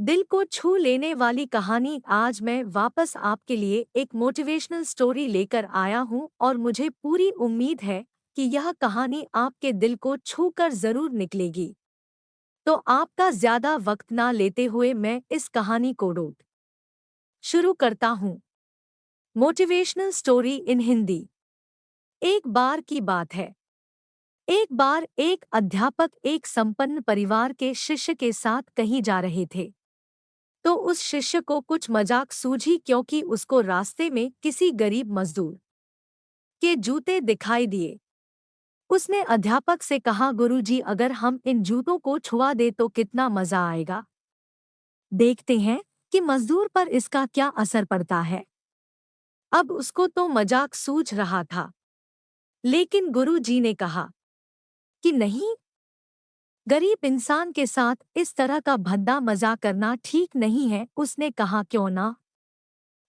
दिल को छू लेने वाली कहानी। आज मैं वापस आपके लिए एक मोटिवेशनल स्टोरी लेकर आया हूं और मुझे पूरी उम्मीद है कि यह कहानी आपके दिल को छू कर जरूर निकलेगी। तो आपका ज्यादा वक्त ना लेते हुए मैं इस कहानी को शुरू करता हूं। Motivational story in Hindi. एक बार की बात है। एक बार एक अध्यापक एक संपन्न परिवार के शिष्य के साथ कहीं जा रहे थे। तो उस शिष्य को कुछ मजाक सूझी, क्योंकि उसको रास्ते में किसी गरीब मजदूर के जूते दिखाई दिए। उसने अध्यापक से कहा, गुरुजी, अगर हम इन जूतों को छुआ दे तो कितना मजा आएगा। देखते हैं कि मजदूर पर इसका क्या असर पड़ता है। अब उसको तो मजाक सूझ रहा था, लेकिन गुरुजी ने कहा कि नहीं, गरीब इंसान के साथ इस तरह का भद्दा मजाक करना ठीक नहीं है। उसने कहा, क्यों ना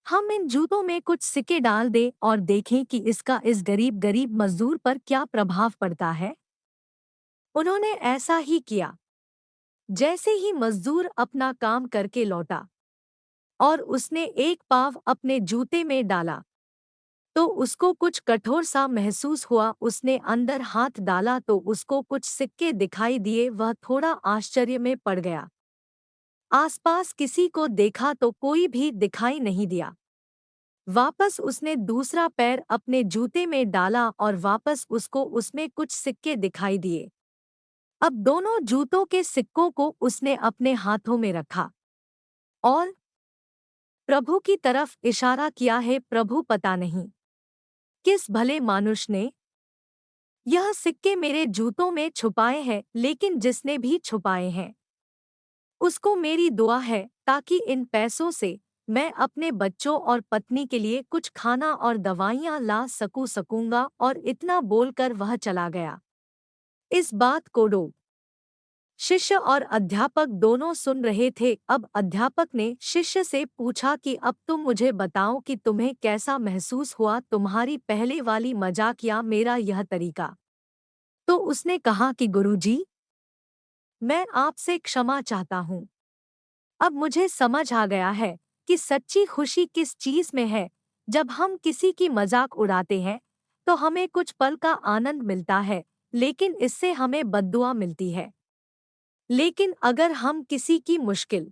हम इन जूतों में कुछ सिक्के डाल दें और देखें कि इसका इस गरीब गरीब मजदूर पर क्या प्रभाव पड़ता है। उन्होंने ऐसा ही किया। जैसे ही मजदूर अपना काम करके लौटा और उसने एक पाव अपने जूते में डाला, तो उसको कुछ कठोर सा महसूस हुआ। उसने अंदर हाथ डाला तो उसको कुछ सिक्के दिखाई दिए। वह थोड़ा आश्चर्य में पड़ गया। आसपास किसी को देखा तो कोई भी दिखाई नहीं दिया। वापस उसने दूसरा पैर अपने जूते में डाला और वापस उसको उसमें कुछ सिक्के दिखाई दिए। अब दोनों जूतों के सिक्कों को उसने अपने हाथों में रखा और प्रभु की तरफ इशारा किया है। प्रभु, पता नहीं किस भले मानुष ने यह सिक्के मेरे जूतों में छुपाए हैं, लेकिन जिसने भी छुपाए हैं उसको मेरी दुआ है, ताकि इन पैसों से मैं अपने बच्चों और पत्नी के लिए कुछ खाना और दवाइयाँ ला सकूंगा। और इतना बोलकर वह चला गया। इस बात को शिष्य और अध्यापक दोनों सुन रहे थे। अब अध्यापक ने शिष्य से पूछा कि अब तुम मुझे बताओ कि तुम्हें कैसा महसूस हुआ, तुम्हारी पहले वाली मजाक या मेरा यह तरीका। तो उसने कहा कि गुरुजी, मैं आपसे क्षमा चाहता हूँ। अब मुझे समझ आ गया है कि सच्ची खुशी किस चीज में है। जब हम किसी की मजाक उड़ाते हैं तो हमें कुछ पल का आनंद मिलता है, लेकिन इससे हमें बद्दुआ मिलती है। लेकिन अगर हम किसी की मुश्किल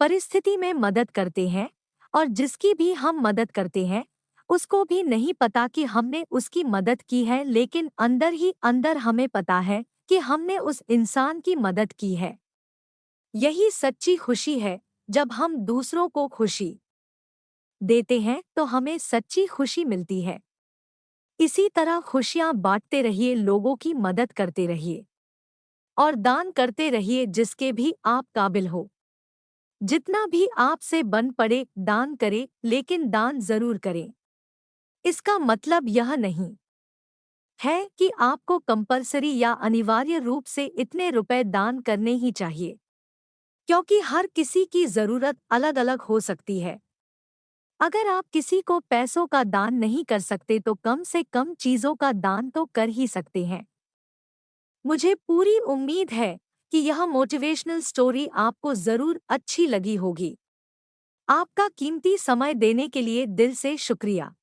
परिस्थिति में मदद करते हैं और जिसकी भी हम मदद करते हैं उसको भी नहीं पता कि हमने उसकी मदद की है, लेकिन अंदर ही अंदर हमें पता है कि हमने उस इंसान की मदद की है। यही सच्ची खुशी है। जब हम दूसरों को खुशी देते हैं तो हमें सच्ची खुशी मिलती है। इसी तरह खुशियां बांटते रहिए, लोगों की मदद करते रहिए और दान करते रहिए जिसके भी आप काबिल हो। जितना भी आपसे बन पड़े दान करें, लेकिन दान जरूर करें। इसका मतलब यह नहीं है कि आपको कंपलसरी या अनिवार्य रूप से इतने रुपए दान करने ही चाहिए, क्योंकि हर किसी की जरूरत अलग अलग हो सकती है। अगर आप किसी को पैसों का दान नहीं कर सकते तो कम से कम चीजों का दान तो कर ही सकते हैं। मुझे पूरी उम्मीद है कि यह मोटिवेशनल स्टोरी आपको जरूर अच्छी लगी होगी। आपका कीमती समय देने के लिए दिल से शुक्रिया।